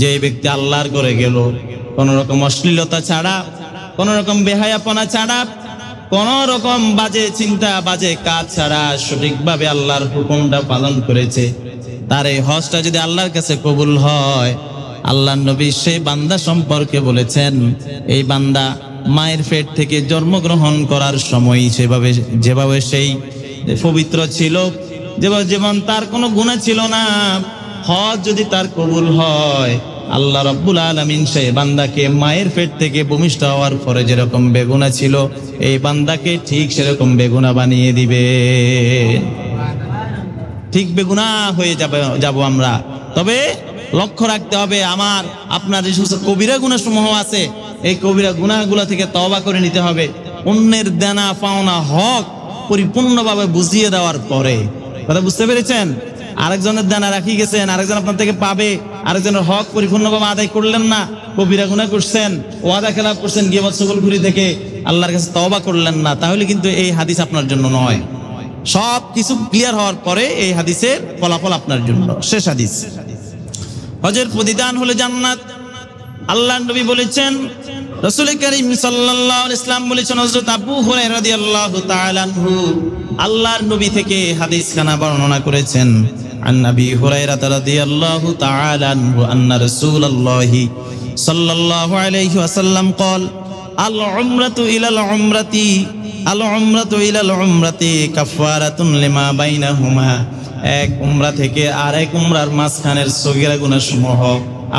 যে ব্যক্তি আল্লাহর ঘরে গেল কোন রকম অশ্লীলতা ছাড়া, কোন রকম বেহায়াপনা ছাড়া, কোন রকম বাজে চিন্তা বাজে কাজ ছাড়া সঠিকভাবে আল্লাহর হুকুমটা পালন করেছে, তার এই হজটা যদি আল্লাহর কাছে কবুল হয়, আল্লাহর নবী সেই বান্দা সম্পর্কে বলেছেন, এই বান্দা মায়ের পেট থেকে জন্মগ্রহণ করার সময় যেভাবে সেই পবিত্র ছিল, যেমন তার কোনো গুনাহ ছিল না, হজ যদি তার কবুল হয়, আল্লাহ রাব্বুল আলামিন সেই বান্দাকে মায়ের পেট থেকে ভূমিষ্ঠ হওয়ার পরে যেরকম বেগুনা ছিল, এই বান্দাকে ঠিক সেরকম বেগুনা বানিয়ে দিবে। ঠিক বেগুনা হয়ে যাব আমরা। তবে লক্ষ্য রাখতে হবে, আমার আপনার যে সমস্ত কবিরা গুনাহ সমূহ আছে, এই কবিরা গুনাহগুলো থেকে তওবা করে নিতে হবে। অন্যের দেনা পাওনা হক পরিপূর্ণভাবে বুঝিয়ে দেওয়ার পরে, কথা বুঝতে পেরেছেন? আরেকজনের দেনা রাখি গেছেন, আরেকজন আপনার থেকে পাবে, আরেকজনের হক পরিপূর্ণভাবে আদায় করলেন না, কবিরা গুনাহ করছেন, ওয়াদা খেলাপ করছেন, গীবত চগলখুরি থেকে আল্লাহর কাছে তওবা করলেন না, তাহলে কিন্তু এই হাদিস আপনার জন্য নয়। সব কিছু ক্লিয়ার হওয়ার পরে এই হাদিসের ফলাফল আপনার জন্য। শেষ হাদিস, হজের প্রতিদান হলো জান্নাত। আল্লাহর নবী বলেছেন, রাসূল করিম সাল্লাল্লাহু আলাইহি ওয়াসাল্লাম বলেছেন, হযরত আবু হুরায়রা রাদিয়াল্লাহু তাআলা আনহু আল্লাহর নবী থেকে হাদিস খানা বর্ণনা করেছেন, আন নবী হুরায়রা রাদিয়াল্লাহু তাআলা আনহু আন্না রাসূলুল্লাহি সাল্লাল্লাহু আলাইহি ওয়াসাল্লাম قال العمرة إلى العمرة العمرة إلى العمرة كفارة لما بينهما। এক উমরা থেকে আরেক উমরার মাঝখানের সগীরা গুনাহ সমূহ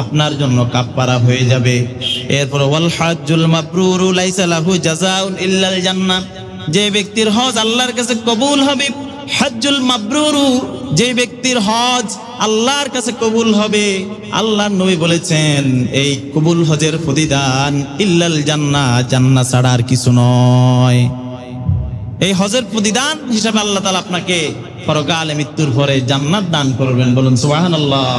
আপনার জন্য কাফারা হয়ে যাবে। এরপর ওয়াল হাজ্জুল মাবরুরু লাইসা লাহু জাযাউন ইল্লাল জান্নাহ, যে ব্যক্তির হজ আল্লাহর কাছে কবুল হবে, হজ্জুল মাবরুরু, যে ব্যক্তির হজ আল্লাহর কাছে কবুল হবে, আল্লাহর নবী বলেছেন এই কবুল হজের প্রতিদান ইল্লাল জান্নাহ, জান্নাত ছাড়া আর কিছু নয়। এই হজের প্রতিদান হিসাবে আল্লাহ তাআলা আপনাকে পরকালে মৃত্যুর পরে জান্নাত দান করবেন। বলুন সুবহানাল্লাহ।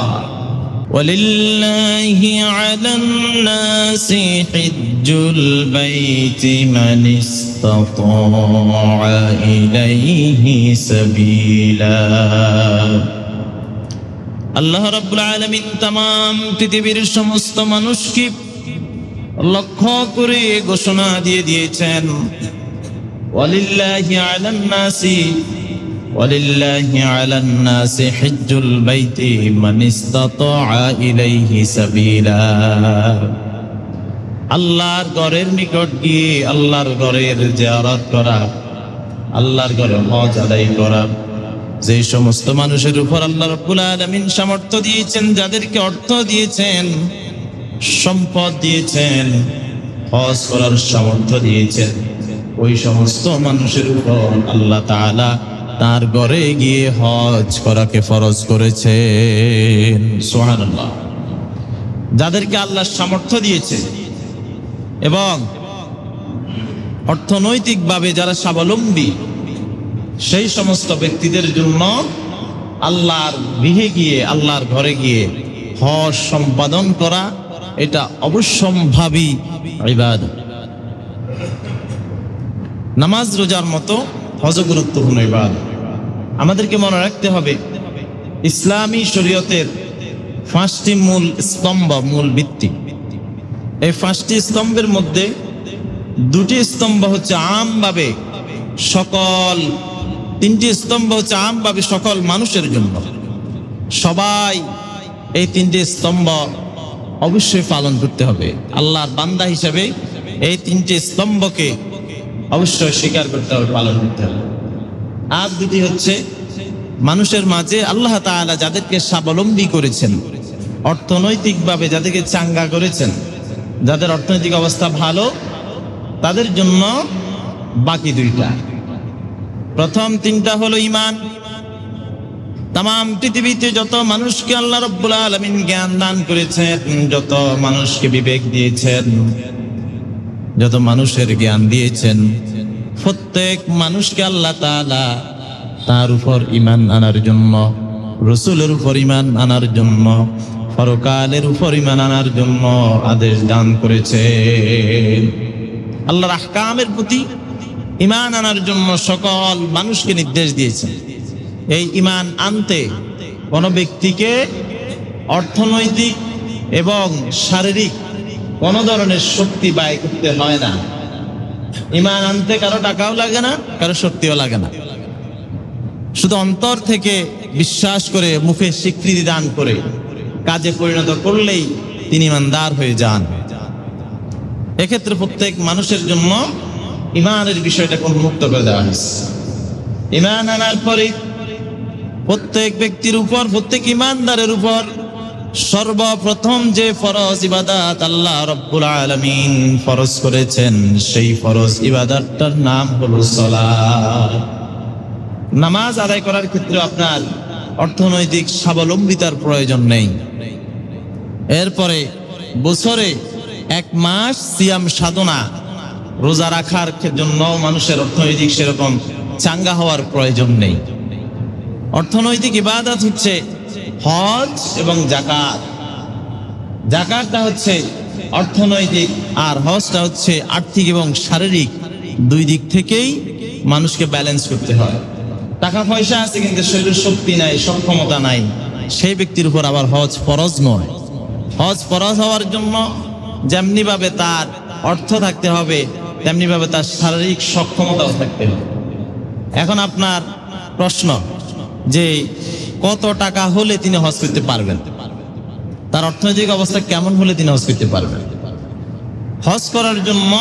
ওয়ালিল্লাহি আলান নাসি হিজ্জুল বাইতি মান ইসতাতা ইলাইহি সাবিলা। আল্লাহ রাব্বুল আলামিন तमाम পৃথিবীর সমস্ত মানুষকে লক্ষ্য করে ঘোষণা দিয়ে দিয়েছেন, ওয়ালিল্লাহি আলান নাসি হিজ্জুল বাইতি মান ইসতাতা ইলাইহি সাবিলা। আল্লাহর ঘরের নিকট গিয়ে আল্লাহর ঘরের জিয়ারত করা, আল্লাহর ঘরে হজ আদায় করা, যে সমস্ত মানুষের উপর আল্লাহ রাব্বুল আলামিন সামর্থ্য দিয়েছেন, যাদেরকে অর্থ দিয়েছেন, সম্পদ দিয়েছেন, হজ করার সামর্থ্য দিয়েছেন, ওই সমস্ত মানুষের উপর আল্লাহ তাআলা তার ঘরে গিয়ে হজ করাকে ফরজ করেছেন। সুবহানাল্লাহ। যাদেরকে আল্লাহ সামর্থ্য দিয়েছে এবং অর্থনৈতিকভাবে যারা স্বাবলম্বী, সেই সমস্ত ব্যক্তিদের জন্য আল্লাহর গৃহে গিয়ে, আল্লাহর ঘরে গিয়ে হজ সম্পাদন করা এটা অবশ্যম্ভাবী ইবাদত। নামাজ রোজার মতো হজ গুরুত্বপূর্ণ ইবাদত। আমাদেরকে মনে রাখতে হবে, ইসলামী শরীয়তের 5টি মূল স্তম্ভ, মূল ভিত্তি। এই 5টি স্তম্ভের মধ্যে 2টি স্তম্ভ হচ্ছে আমভাবে সকল, 3টি স্তম্ভ হচ্ছে আমভাবে সকল মানুষের জন্য। সবাই এই 3টি স্তম্ভ অবশ্যই পালন করতে হবে। আল্লাহর বান্দা হিসেবে এই 3টি স্তম্ভকে অবশ্যই স্বীকার করতে হবে, পালন করতে হবে। আর 2টি হচ্ছে মানুষের মাঝে আল্লাহ তাআলা যাদেরকে স্বাবলম্বী করেছেন, অর্থনৈতিকভাবে যাদেরকে চাঙ্গা করেছেন, যাদের অর্থনৈতিক অবস্থা ভালো, তাদের জন্য বাকি 2টা। প্রথম 3টা হলো ঈমান। तमाम পৃথিবীতে যত মানুষকে আল্লাহ রাব্বুল আলামিন জ্ঞান দান করেছেন, যত মানুষকে বিবেক দিয়েছেন, যত মানুষের জ্ঞান দিয়েছেন, প্রত্যেক মানুষকে আল্লাহ তাআলা তার উপর ঈমান আনার জন্য, রাসূলের উপর ঈমান আনার জন্য, পরকালের উপর ঈমান আনার জন্য আদেশ দান করেছেন। আল্লাহর আহকামের প্রতি ঈমান আনার জন্য সকল মানুষকে নির্দেশ দিয়েছেন। এই ঈমান আনতে কোন ব্যক্তিকে অর্থনৈতিক এবং শারীরিক কোন ধরনের শক্তি ব্যয় করতে হয় না। ঈমান আনতে কারো টাকাও লাগে না, কারো শক্তিও লাগে না। শুধু অন্তর থেকে বিশ্বাস করে, মুখে স্বীকৃতি দান করে কাজে পরিণত করলেই তিনি ঈমানদার হয়ে যান। এক্ষেত্রে প্রত্যেক মানুষের জন্য ঈমানের বিষয়টাকে উন্মুক্ত করে দেওয়া হয়েছে। ঈমান আনার পরে প্রত্যেক ব্যক্তির উপর, প্রত্যেক ঈমানদারের উপর সর্বপ্রথম যে ফরজ ইবাদত আল্লাহ রাব্বুল আলামিন ফরজ করেছেন, সেই ফরজ ইবাদতটার নাম হলো সালাত। নামাজ আদায় করার ক্ষেত্রে আপনার অর্থনৈতিক স্বাবলম্বিতার প্রয়োজন নেই। এরপরে বছরে 1 মাস সিয়াম সাধনা, রোজা রাখার জন্য মানুষের অর্থনৈতিক সেরকম চাঙ্গা হওয়ার প্রয়োজন নেই। অর্থনৈতিক ইবাদত হচ্ছে হজ এবং যাকাত। যাকাতটা হচ্ছে অর্থনৈতিক, আর হজটা হচ্ছে আর্থিক এবং শারীরিক দুই দিক থেকেই মানুষকে ব্যালেন্স করতে হয়। টাকা পয়সা আছে কিন্তু শরীরের শক্তি নাই, সক্ষমতা নাই, সেই ব্যক্তির উপর আবার হজ ফরজ নয়। হজ ফরজ হওয়ার জন্য যেমনি ভাবে তার অর্থ থাকতে হবে, তেমনি ভাবে তার শারীরিক সক্ষমতাও থাকতে হবে। এখন আপনার প্রশ্ন যে কত টাকা হলে তিনি হজ করতে পারবেন, তার অর্থনৈতিক অবস্থা কেমন হলে তিনি হজ করতে পারবেন? হজ করার জন্য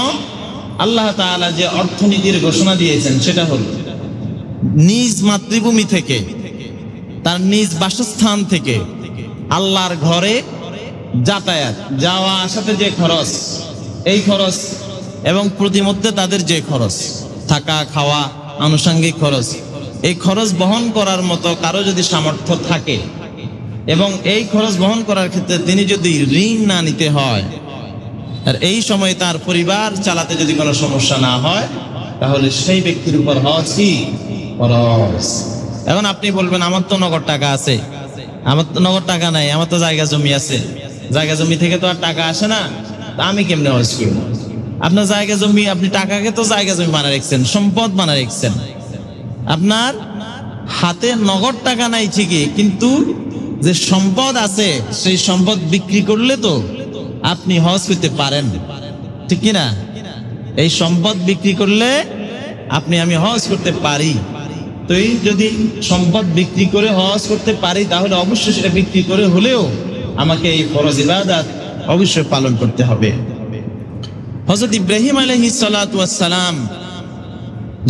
আল্লাহ তাআলা যে অর্থনীতির ঘোষণা দিয়েছেন সেটা হল নিজ মাতৃভূমি থেকে, তার নিজ বাসস্থান থেকে আল্লাহর ঘরে যাতায়াত, যাওয়া আসাতে যে খরচ, এই খরচ এবং প্রতিমধ্যে তাদের যে খরচ, থাকা খাওয়া আনুষঙ্গিক খরচ, এই খরচ বহন করার মতো কারো যদি সামর্থ্য থাকে এবং এই খরচ বহন করার ক্ষেত্রে তিনি যদি ঋণ না নিতে হয়, আর এই সময় তার পরিবার চালাতে যদি কোনো সমস্যা না হয়, তাহলে সেই ব্যক্তির উপর হজ কি ফরজ। এখন আপনি বলবেন আমার তো নগদ টাকা আছে, আমার তো নগদ টাকা নাই, আমার তো জায়গা জমি আছে, জায়গা জমি থেকে তো আর টাকা আসে না, আমি কেমনে হজ করব? আপনার জায়গা জমি, আপনি টাকাকে তো জায়গা জমি বানায় রেখেছেন, সম্পদ বানায় রেখেছেন। আপনার হাতে নগদ টাকা নাই ঠিকই, কিন্তু যে সম্পদ আছে সেই সম্পদ বিক্রি করলে তো আপনি হজ করতে পারেন, ঠিক কিনা? এই সম্পদ বিক্রি করলে আমি হজ করতে পারি। তো এই যদি সম্পদ বিক্রি করে হজ করতে পারি, তাহলে অবশ্যই সেটা বিক্রি করে হলেও আমাকে এই ফরজ ইবাদত অবশ্যই পালন করতে হবে। হযরত ইব্রাহিম আলাইহিস সালাতু ওয়াস সালাম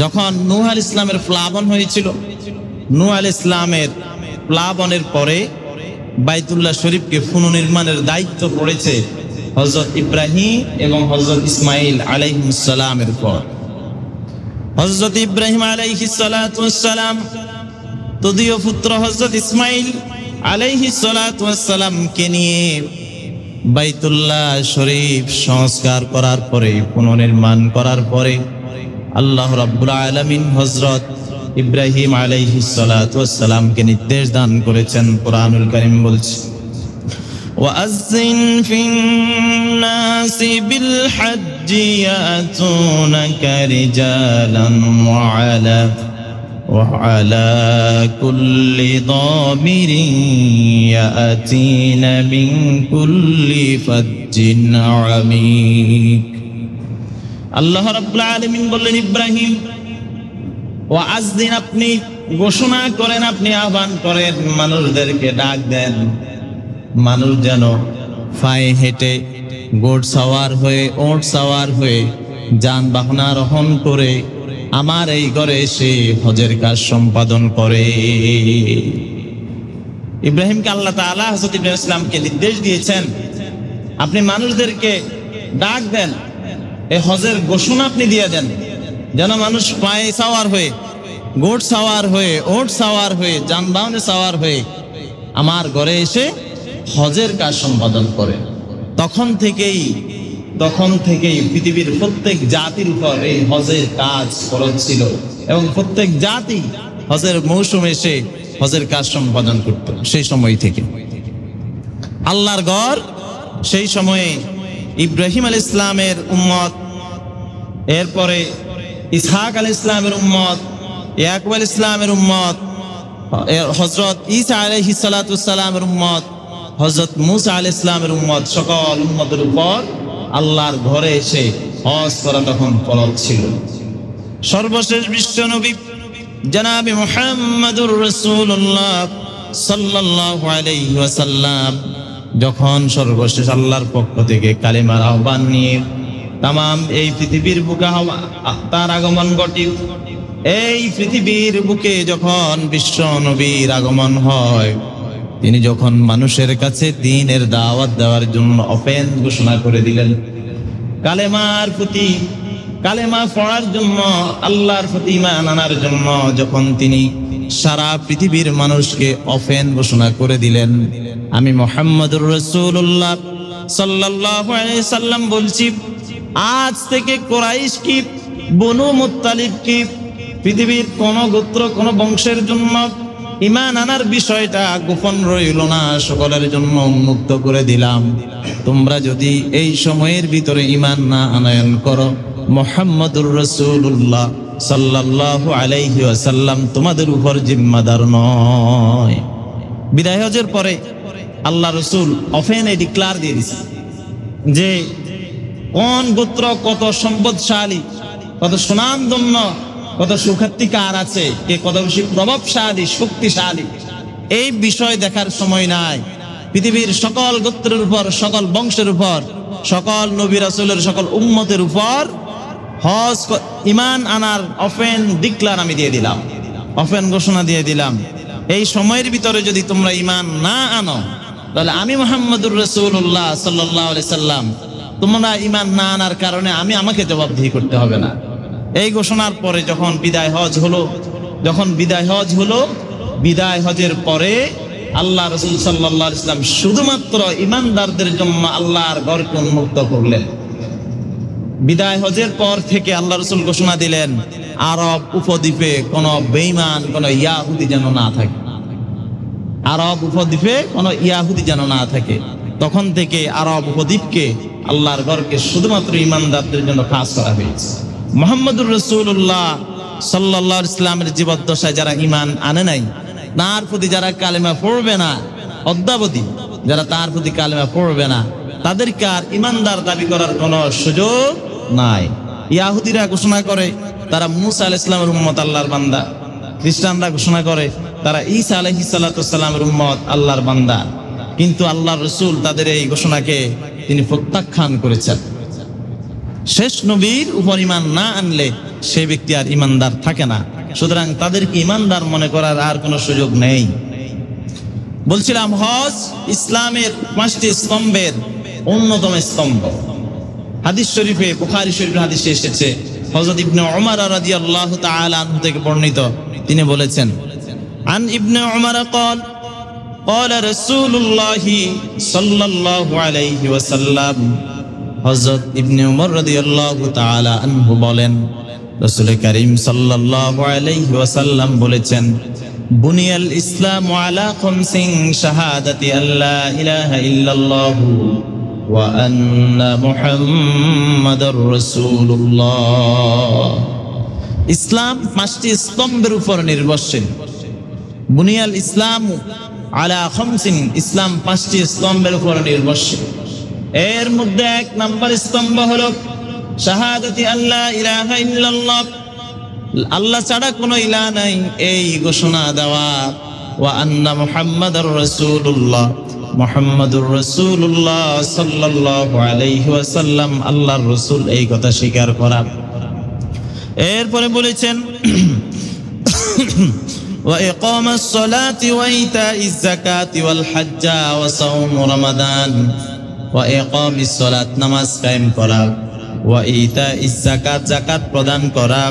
যখন নূহ আলাইহিস ইসলামের প্লাবন হয়েছিল, নূহ আলাইহিস ইসলামের প্লাবনের পরে বাইতুল্লাহ শরীফকে পুনর্নির্মাণের দায়িত্ব পড়েছে হযরত ইব্রাহিম এবং হযরত ইসমাইল আলাইহিস সালামের উপর। হযরত ইব্রাহিম আলাইহিস সালাতু ওয়াস সালাম তদীয় পুত্র হযরত ইসমাইল আলাইহিস সালাতু ওয়াস সালামকে নিয়ে বাইতুল্লাহ শরীফ সংস্কার করার পরে, পুনর্নির্মাণ করার পরে আল্লাহ রাব্বুল আলামিন হযরত ইব্রাহিম আলাইহিস সালাতু ওয়াস সালামকে নির্দেশ দান করেছেন। কুরআনুল কারীম বলছে, ওয়াআযযিন ফিন-নাসি বিল-হাজ্জি ইয়াতুনাকা রিজালান ওয়া আলা কুল্লি দামিরিন ইয়াতিনা মিন কুল্লি ফাজ্জিন আমিক। আল্লাহ রাব্বুল আলামিন বললেন, ইব্রাহিম ওয়াআযযিন, আপনি ঘোষণা করেন, আপনি আহ্বান করেন, মানুষদেরকে ডাক দেন, মানুষ যেন পায়ে হেঁটে, ঘোড় সাওয়ার হয়ে, ওট সাওয়ার হয়ে, যানবাহন আরোহণ করে আমার এই ঘরে এসে হজের কাজ সম্পাদন করে। ইব্রাহিমকে আল্লাহ তাআলা হযরত ইব্রাহিম ইসলামকে নির্দেশ দিয়েছেন, আপনি মানুষদেরকে ডাক দেন, এই হজের ঘোষণা আপনি দিয়ে দেন, যেন মানুষ পায়ে সাওয়ার হয়ে, ঘোড় সাওয়ার হয়ে, ওট সাওয়ার হয়ে, যানবাহনে সাওয়ার হয়ে আমার ঘরে এসে হজের কাজ সম্পাদন করে। তখন থেকেই পৃথিবীর প্রত্যেক জাতির উপর এই হজের কাজ ফরজ ছিল এবং প্রত্যেক জাতি হজের মৌসুমে এসে হজের কাজ সম্পাদন করত। সেই সময় থেকে আল্লাহর ঘর, সেই সময়ে ইব্রাহিম আলাইহিস ইসলামের উম্মত, এরপরে ইসহাক আলাইহিস ইসলামের উম্মত, ইয়াকুব আলাইহিস ইসলামের উম্মত, হযরত ঈসা আলাইহিস সালাতু ওয়াস সালামের উম্মত, হযরত মুসা আলাইহিস সালামের উম্মত সকল উম্মতের উপর আল্লাহর ঘরে এসে হজ করা তখন ফরজ ছিল। সর্বশেষ বিশ্ব নবী জনাবে মুহাম্মদুর রাসূলুল্লাহ সাল্লাল্লাহু আলাইহি ওয়াসাল্লাম যখন সর্বশেষ আল্লাহর পক্ষ থেকে কালিমার আহ্বান নিয়ে তামাম এই পৃথিবীর বুকে তার আগমন ঘটে। এই পৃথিবীর বুকে যখন বিশ্ব নবীর আগমন হয়, তিনি যখন মানুষের কাছে দ্বীনের দাওয়াত দেওয়ার জন্য ওপেন ঘোষণা করে দিলেন, কালেমার প্রতি কালেমা পড়ার জন্য, আল্লাহর প্রতি ঈমান আনার জন্য যখন তিনি সারা পৃথিবীর মানুষকে ওপেন ঘোষণা করে দিলেন, আমি মুহাম্মদুর রাসূলুল্লাহ সাল্লাল্লাহু আলাইহি সাল্লাম বলছি, আজ থেকে কুরাইশ কি, বনু মুত্তালিব কি, পৃথিবীর কোন গোত্র কোন বংশের জন্য ঈমান আনার বিষয়টা গোপন রইল না, সকলের জন্য উন্মুক্ত করে দিলাম। তোমরা যদি এই সময়ের ভিতরে ঈমান না আনয়ন করো, মুহাম্মদুর রাসূলুল্লাহ সাল্লাল্লাহু আলাইহি ওয়াসাল্লাম তোমাদের উপর জিম্মাদার নয়। বিদায় হজের পরে আল্লাহ রাসূল ওপেনে ডিক্লার দিয়ে দিয়েছেন যে কোন গোত্র কত সম্পদশালী, কত সুনামধন্য, কত সুখ্যাতিকার আছে, কে কত বেশি প্রভাবশালী শক্তিশালী, এই বিষয় দেখার সময় নাই। পৃথিবীর সকল গোত্রের উপর, সকল বংশের উপর, সকল নবী রাসূলের সকল উম্মতের উপর হজ ঈমান আনার ওপেন ডিক্লার আমি দিয়ে দিলাম, ওপেন ঘোষণা দিয়ে দিলাম। এই সময়ের ভিতরে যদি তোমরা ঈমান না আনো, তাহলে আমি মুহাম্মদুর রাসূলুল্লাহ সাল্লাল্লাহু আলাইহি সাল্লাম, তোমরা ঈমান না আনার কারণে আমাকে জবাবদিহি করতে হবে না। এই ঘোষণার পরে যখন বিদায় হজ হলো, বিদায় হজের পরে আল্লাহ রাসূল সাল্লাল্লাহু আলাইহি সাল্লাম শুধুমাত্র ঈমানদারদের জন্য আল্লাহর ঘরকে উন্মুক্ত করলেন। বিদায় হজের পর থেকে আল্লাহ রাসূল ঘোষণা দিলেন, আরব উপদ্বীপে কোন বেঈমান, কোন ইয়াহুদি যেন না থাকে। আরব উপদ্বীপে কোন ইয়াহুদি যেন না থাকে। তখন থেকে আরব উপদ্বীপকে, আল্লাহর ঘরকে শুধুমাত্র ঈমানদারদের জন্য খাস করা হয়েছে। মুহাম্মদুর রাসূলুল্লাহ সাল্লাল্লাহু আলাইহি সাল্লামের জীবদ্দশায় যারা ঈমান আনে নাই, তার প্রতি যারা কালেমা পড়বে না, অদ্যাবধি যারা তার প্রতি কালেমা পড়বে না, তাদেরকে আর ঈমানদার দাবি করার কোনো সুযোগ নাই। ইয়াহুদিরা ঘোষণা করে তারা মুসা আলাইহিস সালামের উম্মত, আল্লাহর বান্দা। খ্রিস্টানরা ঘোষণা করে তারা ঈসা আলাইহিস সালামের উম্মত, আল্লাহর বান্দা। কিন্তু আল্লাহর রাসূল তাদের এই ঘোষণাকে তিনি প্রত্যাখ্যান করেছেন। শেষ নবীর উপর ঈমান না আনলে সেই ব্যক্তি আর ঈমানদার থাকে না। সুতরাং তাদেরকে ঈমানদার মনে করার আর কোনো সুযোগ নেই। বলছিলাম, হজ ইসলামের 5টি স্তম্ভের অন্যতম স্তম্ভ। হাদিস শরীফে, বুখারী শরীফের হাদিসে এসেছে, হযরত ইবনে উমর রাদিয়াল্লাহু তাআলা আনহু থেকে বর্ণিত, তিনি বলেছেন, আন ইবনে উমর قال قال رسول الله صلى الله عليه وسلم, হযরত ইবনে উমর রাদিয়াল্লাহু তাআলা আনহু বলেন, রাসূল করিম সাল্লাল্লাহু আলাইহি ওয়াসাল্লাম বলেছেন, বুনিয়াল ইসলামু আলা খামসিন শাহাদাতি আল্লা ইলাহা ইল্লাল্লাহু ওয়া আন্না মুহাম্মাদুর রাসূলুল্লাহ। ইসলাম 5টি স্তম্ভের উপর নির্ভরশীল। বুনিয়াল ইসলামু আলা খামসিন, ইসলাম 5টি স্তম্ভের উপর নির্ভরশীল। এর মধ্যে 1 নম্বর স্তম্ভ হলো শাহাদাতি আল্লা ইলাহা ইল্লাল্লাহ, আল্লাহ ছাড়া কোনো ইলাহ নাই, এই ঘোষণা দেওয়া। ওয়া আন্না মুহাম্মাদুর রাসূলুল্লাহ, মুহাম্মাদুর রাসূলুল্লাহ সাল্লাল্লাহু আলাইহি ওয়াসাল্লাম আল্লাহর রাসূল, এই কথা স্বীকার করা। এরপরে বলেছেন, ওয়া ইকামাস সালাতি ওয়া ইতাইজ যাকাতি ওয়াল হজ্জা ওয়া সাওম রমাদান। ওয়া ইকামিস সালাত, নামাজ কায়েম করা, ওয়া ইতাইজ যাকাত, যাকাত প্রদান করা,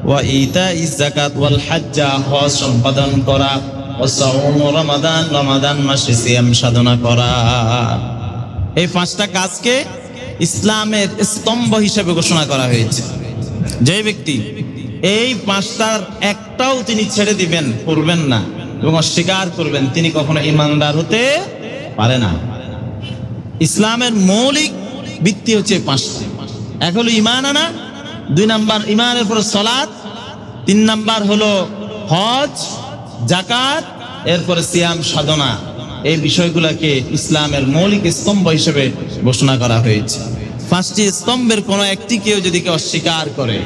ওয়া ইতাইজ যাকাত ওয়াল হজ্জা, হজ সম্পাদন করা, ওয়া সাওম রমাদান, রমাদান মাসে সিয়াম সাধনা করা। এই 5টা কাজকে ইসলামের স্তম্ভ হিসেবে ঘোষণা করা হয়েছে। যে ব্যক্তি এই 5টার একটাও তিনি ছেড়ে দিবেন, করবেন না এবং অস্বীকার করবেন, তিনি কখনো ঈমানদার হতে পারে না। ইসলামের মৌলিক ভিত্তি হচ্ছে 5টা। এক হলো ঈমান আনা, 2 নাম্বার ঈমানের পর সালাত, 3 নাম্বার হলো হজ, যাকাত, এরপরে সিয়াম সাধনা, এই বিষয়গুলোকে ইসলামের মৌলিক স্তম্ভ হিসেবে ঘোষণা করা হয়েছে। 5টি স্তম্ভের কোনো একটি কেউ যদি অস্বীকার করে,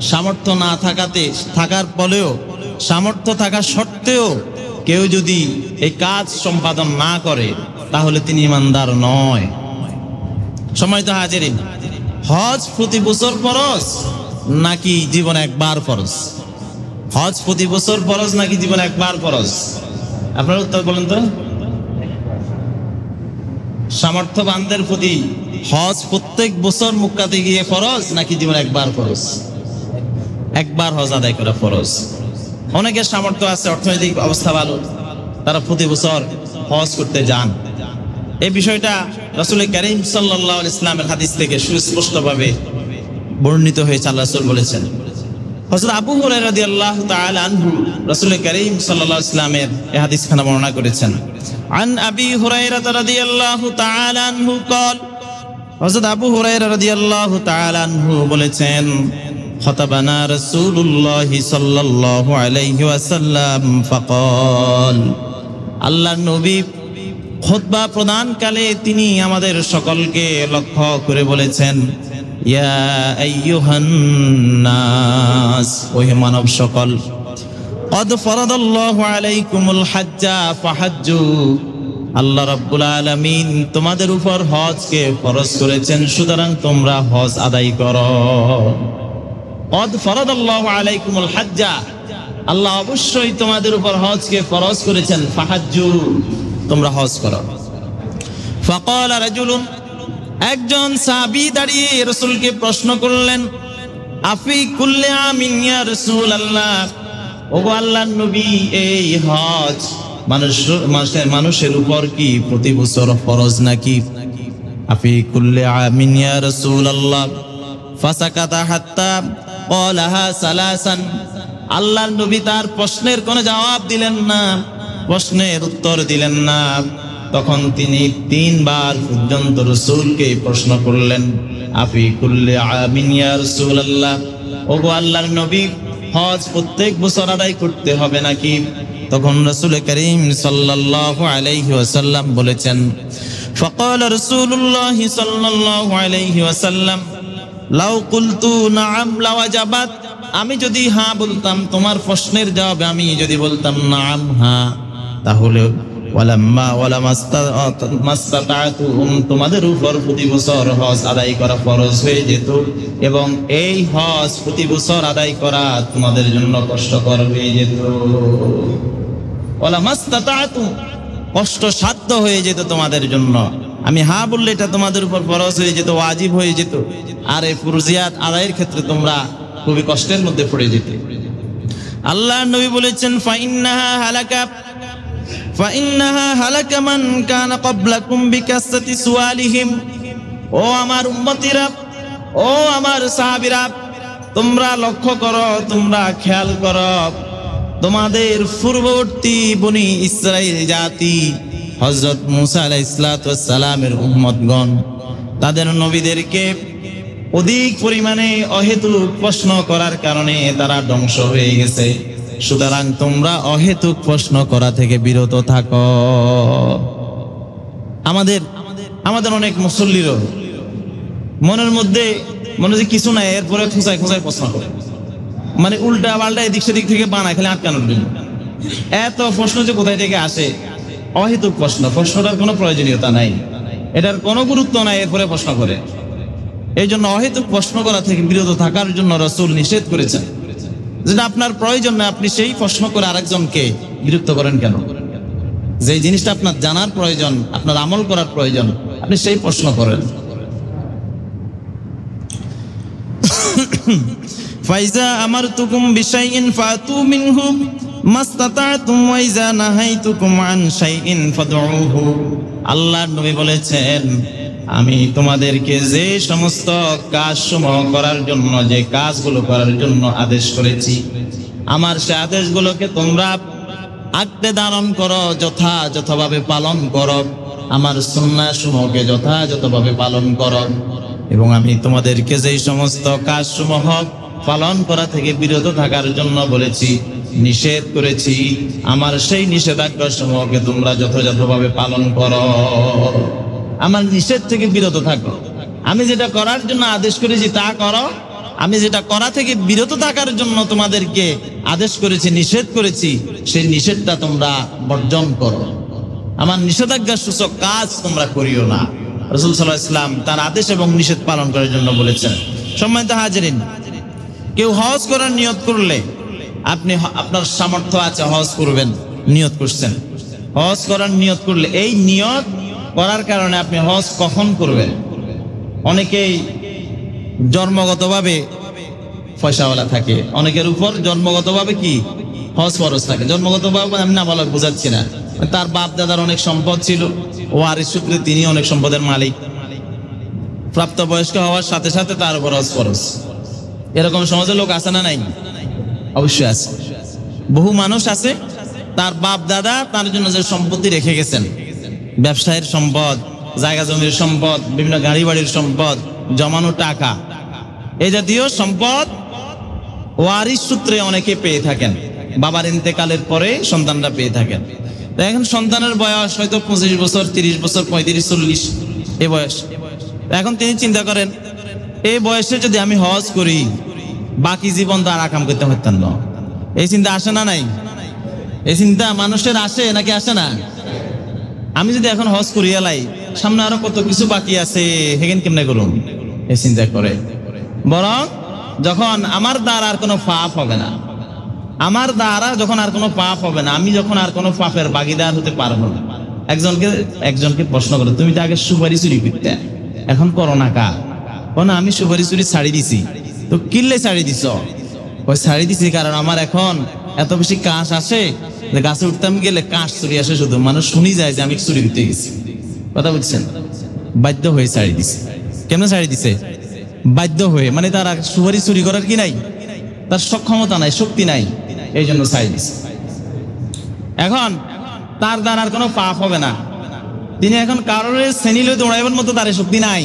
সামর্থ্য না থাকার ফলেও, সামর্থ্য থাকা সত্ত্বেও কেউ যদি এই কাজ সম্পাদন না করে, তাহলে তিনি ইমানদার নয়। সম্মানিত হাজিরিন, হজ প্রতি বছর ফরজ নাকি জীবনে একবার ফরজ? হজ প্রতি বছর ফরজ নাকি জীবনে একবার ফরজ? আপনার উত্তর বলেন তো। সামর্থ্যবানদের প্রতি হজ প্রত্যেক বছর মক্কাতে গিয়ে ফরজ নাকি জীবনে একবার ফরজ? একবার হজ আদায় করা ফরজ। অনেকের সামর্থ্য আছে, অর্থনৈতিক অবস্থা ভালো, তারা প্রতি বছর হজ করতে যান। এই বিষয়টা রাসূল কারীম সাল্লাল্লাহু আলাইহি ওয়াসাল্লামের হাদিস থেকে সুস্পষ্টভাবে বর্ণিত হয়েছে। আল্লাহ রাসূল বলেছেন, হযরত আবু হুরায়রা রাদিয়াল্লাহু তাআলা আনহু রাসূল কারীম সাল্লাল্লাহু আলাইহি ওয়াসাল্লামের এই হাদিসখানা বর্ণনা করেছেন। আন আবি হুরায়রা রাদিয়াল্লাহু তাআলা আনহু قال, হযরত আবু হুরায়রা রাদিয়াল্লাহু তাআলা আনহু বলেছেন, খতাবানা রাসূলুল্লাহ সাল্লাল্লাহু আলাইহি ওয়াসাল্লাম ফাকাল, আল্লাহর নবী খুতবা প্রদানকালে তিনি আমাদের সকলকে লক্ষ্য করে বলেছেন, ইয়া আইয়ুহান নাস, ওহে মানব সকল, কদ ফরাদাল্লাহু আলাইকুমুল হাজ্জা ফাহাজ্জু, আল্লাহ রাব্বুল আলামিন তোমাদের উপর হজকে ফরজ করেছেন, সুতরাং তোমরা হজ আদায় করো। কদ ফরাদাল্লাহু আলাইকুমুল হাজ্জা, আল্লাহ অবশ্যই তোমাদের উপর হজকে ফরজ করেছেন, ফাহাজ্জু, তোমরা হজ করো। ফাকালা রাজুলুন, একজন সাহাবী দাঁড়িয়ে রাসূলকে প্রশ্ন করলেন, আফি কুল্লি আমিন ইয়া রাসূলুল্লাহ, ওগো আল্লাহর নবী, এই হজ মানুষের উপর কি প্রতি বছর ফরজ নাকি? আফি কুল্লি আমিন ইয়া রাসূলুল্লাহ, ফাসাকাতা হাত্তা ক্বালাহা সালাসান, আল্লাহর নবী তার প্রশ্নের কোনো জবাব দিলেন না, প্রশ্নের উত্তর দিলেন না। তখন তিনি 3 বার পর্যন্ত রাসূলকে প্রশ্ন করলেন, আফি কুল্লি আমিন ইয়া রাসূলুল্লাহ, ওগো আল্লাহর নবী, হজ প্রত্যেক বছর আদায় করতে হবে নাকি? তখন রাসূল করিম সাল্লাল্লাহু আলাইহি ওয়াসাল্লাম বলেছেন, ফাকালা রাসূলুল্লাহ সাল্লাল্লাহু আলাইহি ওয়াসাল্লাম, লাউ কুলতু নাআম লাওয়াজাবাত, আমি যদি হ্যাঁ বলতাম, তোমার প্রশ্নের জবাবে আমি যদি বলতাম নাআম, হ্যাঁ, তাহলে মাস্তাতাতুহুম, তোমাদের উপর প্রতি বছর হজ আদায় করা ফরজ হয়ে যেত, এবং এই হজ প্রতি বছর আদায় করা তোমাদের জন্য কষ্টকর হয়ে যেত। ওয়ালা মাস্তাতাতু, কষ্টসাধ্য হয়ে যেত তোমাদের জন্য। আমি হ্যাঁ বললে এটা তোমাদের উপর ফরজ হয়ে যেত, ওয়াজিব হয়ে যেত, আর এই ফরজিয়াত আদায়ের ক্ষেত্রে তোমরা খুবই কষ্টের মধ্যে পড়ে যেতে। আল্লাহর নবী বলেছেন, ফাইন্নাহা হালাকা মান কানা ক্বাবলাকুম বিকাসরাতি সুআলিহিম, ও আমার উম্মতিরা, ও আমার সাহাবীরা, তোমরা লক্ষ্য করো, তোমরা খেয়াল করো, তোমাদের পূর্ববর্তী বনি ইসরাইল জাতি হযরত মূসা আলাইহিস সালাতু ওয়াস সালামের উম্মতগণ তাদের নবীদেরকে অধিক পরিমাণে অহেতুক প্রশ্ন করার কারণে তারা ধ্বংস হয়ে গেছে। সুতরাং তোমরা অহেতুক প্রশ্ন করা থেকে বিরত থাকো। আমাদের অনেক মুসল্লিরও মনের মধ্যে মনে যে কিছু নাই, এরপরে খোঁচায় খোঁচায় প্রশ্ন করে, মানে উল্টা পাল্টা এদিক সেদিক থেকে বানায়, খালি আটকানোর জন্য। এত প্রশ্ন যে কোথায় থেকে আসে? অহেতুক প্রশ্ন, প্রশ্নটার কোনো প্রয়োজনীয়তা নাই, এটার কোনো গুরুত্ব নাই, এরপরে প্রশ্ন করে। এই জন্য অহেতুক প্রশ্ন করা থেকে বিরত থাকার জন্য রাসূল নিষেধ করেছেন। যেটা আপনার প্রয়োজন না, আপনি সেই প্রশ্ন করে আরেকজনকে বিরক্ত করেন কেন? যে জিনিসটা আপনার জানার প্রয়োজন, আপনার আমল করার প্রয়োজন, আপনি সেই প্রশ্ন করেন। ফাইজা আমারতুকুম বিশাইইন ফাতু মিনহু মাস্তাতাতুম ওয়া ইজা নাহাইতুকুম আন শাইইন ফাদউহু, আল্লাহর নবী বলেছেন, আমি তোমাদেরকে যে সমস্ত কাজসমূহ করার জন্য, যে কাজগুলো করার জন্য আদেশ করেছি, আমার সে আদেশগুলোকে তোমরা আঁকড়ে ধারণ করো, যথাযথভাবে পালন করো, আমার সুন্নাহসমূহকে যথাযথভাবে পালন করো, এবং আমি তোমাদেরকে যেই সমস্ত কাজসমূহ পালন করা থেকে বিরত থাকার জন্য বলেছি, নিষেধ করেছি। আমার সেই নিষেধাজ্ঞা সমূহকে তোমরা যথাযথভাবে পালন করো। আমার নিষেধ থেকে বিরত থাকো। আমি যেটা করার জন্য আদেশ করেছি তা করো। আমি যেটা করা থেকে বিরত থাকার জন্য তোমাদেরকে আদেশ করেছি, নিষেধ করেছি, সেই নিষেধটা তোমরা বর্জন করো। আমার নিষেধাজ্ঞা সূচক কাজ তোমরা করিও না। রাসূল সাল্লাল্লাহু আলাইহি ওয়াসাল্লাম তার আদেশ এবং নিষেধ পালন করার জন্য বলেছেন। সম্মানিত হাজিরিন, কেউ হজ করার নিয়ত করলে, আপনি আপনার সামর্থ্য আছে হজ করবেন, নিয়ত করছেন, হজ করার নিয়ত করলে এই নিয়ত করার কারণে আপনি হজ কখন করবেন? অনেকেই জন্মগতভাবে পয়সাওয়ালা থাকে, অনেকের উপর জন্মগতভাবে কি হজ ফরজ থাকে। জন্মগতভাবে আমি না বলা বোঝাচ্ছি না, তার বাপ দাদার অনেক সম্পদ ছিল, ওয়ারিস সূত্রে তিনি অনেক সম্পদের মালিক, প্রাপ্তবয়স্ক হওয়ার সাথে সাথে তার উপর হজ ফরজ। এরকম সমাজে লোক আছে না নাই? অবশ্যই আছে। বহু মানুষ আছে, তার বাপ দাদা তার জন্য যে সম্পত্তি রেখে গেছেন, ব্যবসায়ের সম্পদ, জায়গা জমির সম্পদ, বিভিন্ন গাড়ি বাড়ির সম্পদ, জমানো টাকা, এই জাতীয় সম্পদ ওয়ারিস সূত্রে অনেকে পেয়ে থাকেন। বাবার ইন্তেকালের পরে সন্তানরা পেয়ে থাকেন। এখন সন্তানের বয়স হয়তো 25 বছর, 30 বছর, 35, 40 এই বয়স। এখন তিনি চিন্তা করেন, এই বয়সে যদি আমি হজ করি বাকি জীবন তো আর আকাম করতে পারতাম না। এই চিন্তা আসে না নাই? এই চিন্তা মানুষের আসে নাকি আসে না? আমি যদি এখন হজ করি এলাই, সামনে আরো কত কিছু বাকি আছে, হেগেন কেমনে করুন, এই চিন্তা করে। বরং যখন আমার দ্বারা আর কোনো পাপ হবে না, আমার দ্বারা যখন আর কোনো পাপ হবে না, আমি যখন আর কোনো পাপের ভাগীদার হতে পারবো না। একজনকে প্রশ্ন করে, তুমি তো আগে সুপারি চুরি করতে, এখন করো না কা? না, আমি সুপারি চুরি ছাড়ি দিছি। তো কিনলে ছাড়ি দিছ? ওই ছাড়ি দিছি কারণ আমার এখন এত বেশি কাশ আসে যে গাছে উঠতাম গেলে কাশ চুরি আসে, শুধু মানুষ শুনি যায় যে আমি চুরি করতে গেছি। কথা বুঝছেন? বাধ্য হয়ে ছাড়ি দিছে। কেমন ছাড়ি দিছে? বাধ্য হয়ে, মানে তার সুপারি চুরি করার কি নাই, তার সক্ষমতা নাই, শক্তি নাই, এই জন্য ছাড়ি দিছে। এখন তার দ্বারা আর কোনো পাপ হবে না। তিনি এখন কারোর শ্রেণী লই দৌড়াইবার মতো তার শক্তি নাই,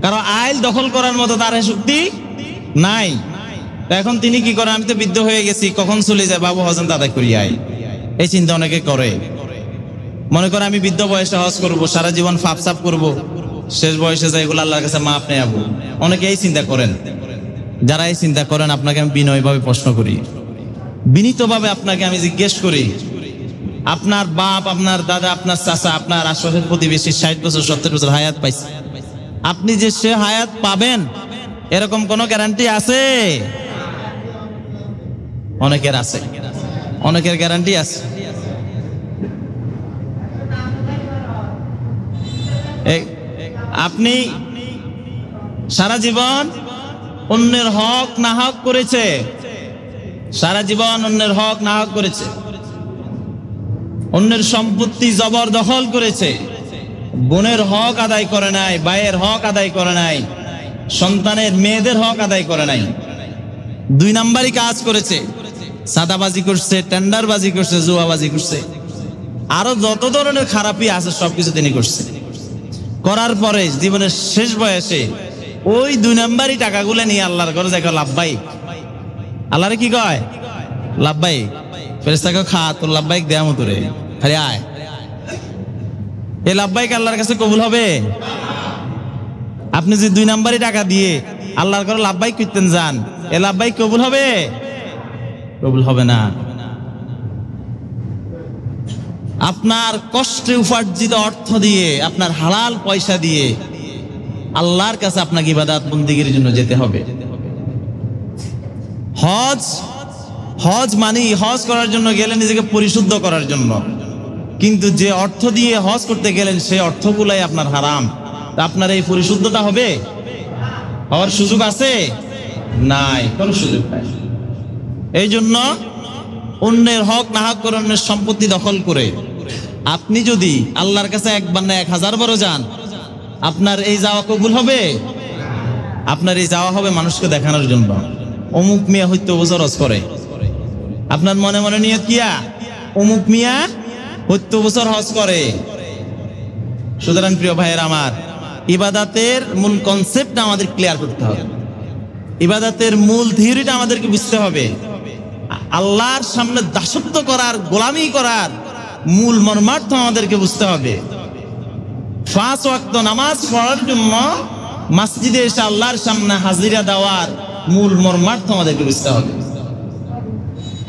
কারো আইল দখল করার মতো তার শক্তি নাই। এখন তিনি কি করেন, আমি তো বৃদ্ধ হয়ে গেছি, কখন চলে যায়, বাবু হজম তাদের করি আই, এই চিন্তা অনেকে করে। মনে করে আমি বৃদ্ধ বয়সে হজ করব, সারা জীবন ফাপ সাপ করবো, শেষ বয়সে যাই এগুলো আল্লাহর কাছে মাপ নেই আবু। অনেকে এই চিন্তা করেন। যারা এই চিন্তা করেন, আপনাকে আমি বিনয়ভাবে প্রশ্ন করি, বিনীতভাবে আপনাকে আমি জিজ্ঞেস করি, আপনার বাপ, আপনার দাদা, আপনার চাচা, আপনার আশপাশের প্রতিবেশী 60 বছর 70 বছর হায়াত পাইছে, আপনি যে সে হায়াত পাবেন এরকম কোন গ্যারান্টি আছে? অনেকের আছে, অনেকের গ্যারান্টি আছে। আপনি সারা জীবন অন্যের হক না হক করেছে, সারা জীবন অন্যের হক না হক করেছে, অন্যের সম্পত্তি জবরদখল করেছে, বোনের হক আদায় করে নাই, ভাইয়ের হক আদায় করে নাই, সন্তানের মেয়েদের হক আদায় করে নাই, 2 নাম্বারই কাজ করেছে, সাদাবাজি করছে, টেন্ডারবাজি করছে, জুয়াবাজি করছে, আরো যত ধরনের খারাপই আছে সবকিছু তিনি করছে। করার পরে জীবনের শেষ বয়সে ওই 2 নাম্বারই টাকাগুলো নিয়ে আল্লাহর ঘরে যাই লাভবাহিক। আল্লাহরে কি কয়? লাভবাহিক। ফেরেশতাকে খা, তোর লাভবাহিক দেয়া মতো রে, খালি আয়। এই লাভবাহিক আল্লাহর কাছে কবুল হবে? আপনি যে 2 নাম্বারই টাকা দিয়ে আল্লাহর ঘরে লাভবাহিক করতেন যান, এ লাভবাহিক কবুল হবে? কবুল হবে না। আপনার কষ্টে উপার্জিত অর্থ দিয়ে, আপনার হালাল পয়সা দিয়ে আল্লাহর কাছে আপনাকে ইবাদত বন্দেগীর জন্য যেতে হবে। হজ মানে হজ করার জন্য গেলেন নিজেকে পরিশুদ্ধ করার জন্য, কিন্তু যে অর্থ দিয়ে হজ করতে গেলেন সেই অর্থগুলাই আপনার হারাম। আপনার এই পরিশুদ্ধতা হবে? হওয়ার সুযোগ আছে? নাই, কোনো সুযোগ নাই। এই জন্য অন্যের হক না হক করে, অন্যের সম্পত্তি দখল করে আপনি যদি আল্লাহর কাছে 1 বার না 1000 বারও যান, আপনার এই যাওয়া কবুল হবে? আপনার এই যাওয়া হবে মানুষকে দেখানোর জন্য, অমুক মিয়া হইতে বছর হজ করে। আপনার মনে মনে নিয়ত কিয়া, অমুক মিয়া হইতে বছর হজ করে। সুতরাং প্রিয় ভাইয়ের আমার, ইবাদতের মূল কনসেপ্টটা আমাদের ক্লিয়ার করতে হবে। ইবাদতের মূল থিওরিটা আমাদেরকে বুঝতে হবে। আল্লাহর সামনে দাসত্ব করার, গোলামি করার মূল মর্মার্থ আমাদেরকে বুঝতে হবে। 5 ওয়াক্ত নামাজ পড়ার জন্য মসজিদে এসে আল্লাহর সামনে হাজিরা দেওয়ার মূল মর্মার্থ আমাদেরকে বুঝতে হবে।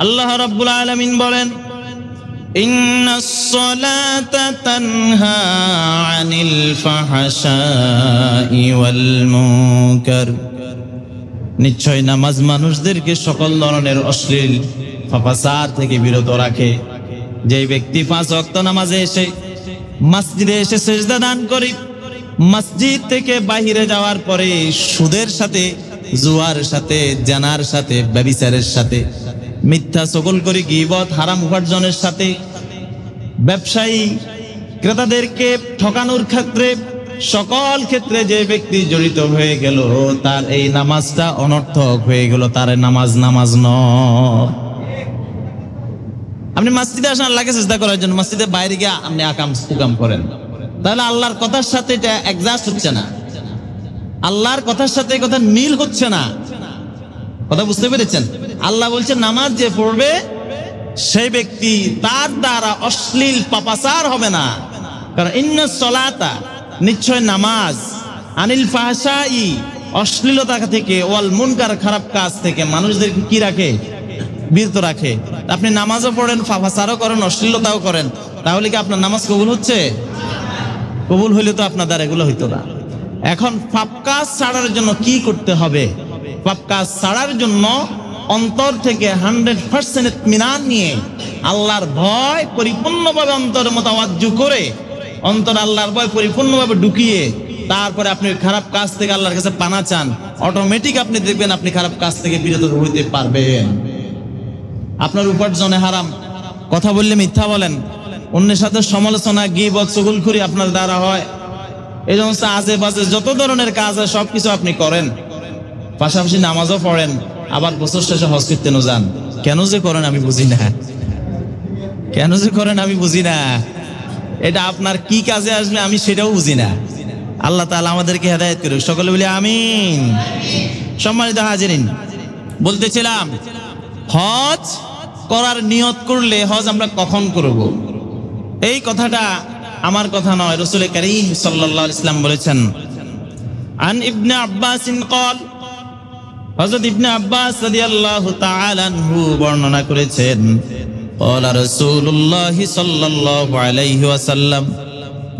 আল্লাহ রাব্বুল আলামিন বলেন, ইন্নাস সালাতা তানহা আনিল ফাহশাই ওয়াল মুনকার, নিশ্চয় নামাজ মানুষদেরকে সকল ধরনের অশ্লীল ফাসাদ থেকে বিরত রাখে। যে ব্যক্তি 5 ওয়াক্ত নামাজে এসে মসজিদে এসে সিজদা দান করে, মসজিদ থেকে বাহিরে যাওয়ার পরে সুদের সাথে, জুয়ার সাথে, জানার সাথে, ব্যভিচারের সাথে, মিথ্যা চগল করে গীবত, হারাম উপার্জনের সাথে, ব্যবসায়ী ক্রেতাদেরকে ঠকানোর ক্ষেত্রে, সকল ক্ষেত্রে যে ব্যক্তি জড়িত হয়ে গেল, তার এই নামাজটা অনর্থক হয়ে গেল, তার নামাজ নয়। আপনি মসজিদে আসেন আল্লাহকে সিজদা করার জন্য, মসজিদে বাইরে গিয়ে আপনি আকাম কুকাম করেন, তাহলে আল্লাহর কথার সাথে এটা অ্যাডজাস্ট হচ্ছে না, আল্লাহর কথার সাথে কথা মিল হচ্ছে না। কথা বুঝতে পেরেছেন? আল্লাহ বলছেন নামাজ যে পড়বে সেই ব্যক্তি, তার দ্বারা অশ্লীল পাপাচার হবে না। কারণ ইন্নাস সালাতা, নিশ্চয় নামাজ, আনিল ফাহশাই, অশ্লীলতা থেকে, ওয়াল মুনকার, খারাপ কাজ থেকে মানুষদেরকে কি রাখে? বিরত রাখে। আপনি নামাজও পড়েন, ফাহশারও করেন, অশ্লীলতাও করেন, তাহলে কি আপনার নামাজ কবুল হচ্ছে? কবুল হইলে তো আপনার দ্বারা এগুলো হইতো না। এখন পাপ কাজ ছাড়ার জন্য কি করতে হবে? পাপ কাজ ছাড়ার জন্য অন্তর থেকে 100% ইতমিনান নিয়ে, আল্লাহর ভয় পরিপূর্ণভাবে অন্তরের মোতাওয়াজ্জু করে, অন্তর আল্লাহর ভয় পরিপূর্ণভাবে ঢুকিয়ে, তারপরে আপনি খারাপ কাজ থেকে আল্লাহর কাছে পানা চান, অটোমেটিক আপনি দেখবেন আপনি খারাপ কাজ থেকে বিরত হইতে পারবেন। আপনার উপার্জনে হারাম, কথা বললে মিথ্যা বলেন, অন্যের সাথে সমালোচনা, গীবত, চুগলখুরি আপনার দ্বারা হয়, এই সমস্ত আজে বাজে যত ধরনের কাজ আছে সবকিছু আপনি করেন, পাশাপাশি নামাজও পড়েন, আবার বছর শেষে হজ করতে যান। কেন যে করেন আমি বুঝি না, কেন যে করেন আমি বুঝি না, এটা আপনার কি কাজে আসবে আমি সেটাও বুঝি না। আল্লাহ তাআলা আমাদেরকে হেদায়েত করুক, সকলে বলি আমিন। সম্মানিত হাজিরিন, বলতেছিলাম হজ করার নিয়ত করলে হজ আমরা কখন করব? এই কথাটা আমার কথা নয়, রাসূল কারীম সাল্লাল্লাহু আলাইহি ওয়াসাল্লাম বলেছেন। আন ইবনে আব্বাস قال, হযরত ইবনে আব্বাস রাদিয়াল্লাহু তাআলা আনহু বর্ণনা করেছেন, قال রাসূলুল্লাহ সাল্লাল্লাহু আলাইহি ওয়াসাল্লাম,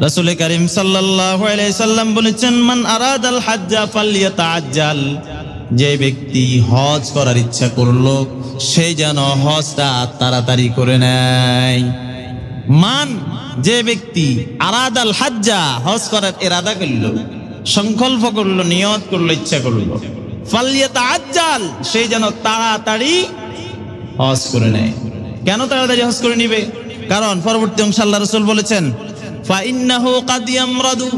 রাসূল কারীম সাল্লাল্লাহু আলাইহি ওয়াসাল্লাম বলেছেন, মান আরাদাল হাজ্জা ফালইয়াতাআজ্জাল, যে ব্যক্তি হজ করার ইচ্ছা করলো সে যেন হজটা তাড়াতাড়ি করে নেয়। মান, যে ব্যক্তি আরাদাল হাজ্জা, হজ করার ইরাদা করলো, সংকল্প করলো, নিয়ত করলো, ইচ্ছা করলো, ফালইয়াতাআজ্জাল, সে যেন তাড়াতাড়ি হজ করে নেয়। কেন তাড়াতাড়ি হজ করে নিবে? কারণ পরবর্তী অংশে আল্লাহ রাসূল বলেছেন, ফাইন্নাহু কাদ ইয়ামরাদু,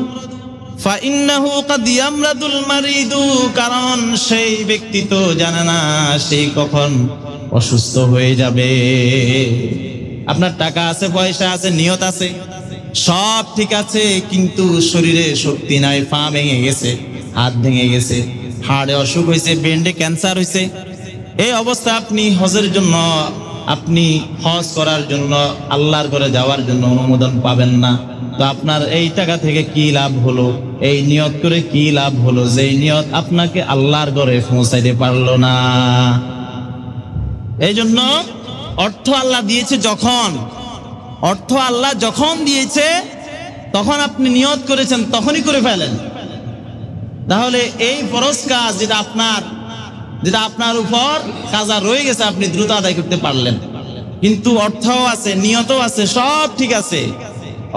ফাইন্নাহু কাদ ইয়ামরাদুল মারিদু, কারণ সেই ব্যক্তি তো জানে না সে কখন অসুস্থ হয়ে যাবে। আপনার টাকা আছে, পয়সা আছে, নিয়ত আছে, সব ঠিক আছে, কিন্তু শরীরে শক্তি নাই, পা ভেঙে গেছে, হাত ভেঙে গেছে, হাড়ে অসুখ হয়েছে, ব্রেনে ক্যান্সার হয়েছে, এই অবস্থা আপনি হজের জন্য, আপনি হজ করার জন্য, আল্লাহর ঘরে যাওয়ার জন্য অনুমোদন পাবেন না। তো আপনার এই টাকা থেকে কি লাভ হলো? এই নিয়ত করে কি লাভ হলো, যেই নিয়ত আপনাকে আল্লাহর ঘরে পৌঁছাইতে পারলো না। এই জন্য অর্থ আল্লাহ দিয়েছে যখন, অর্থ আল্লাহ যখন দিয়েছে তখন আপনি নিয়ত করেছেন, তখনই করে ফেলেন। তাহলে এই ফরজ কাজ যেটা আপনার উপর কাজা রয়ে গেছে, আপনি দ্রুত আদায় করতে পারলেন, কিন্তু অর্থও আছে, নিয়তও আছে, সব ঠিক আছে,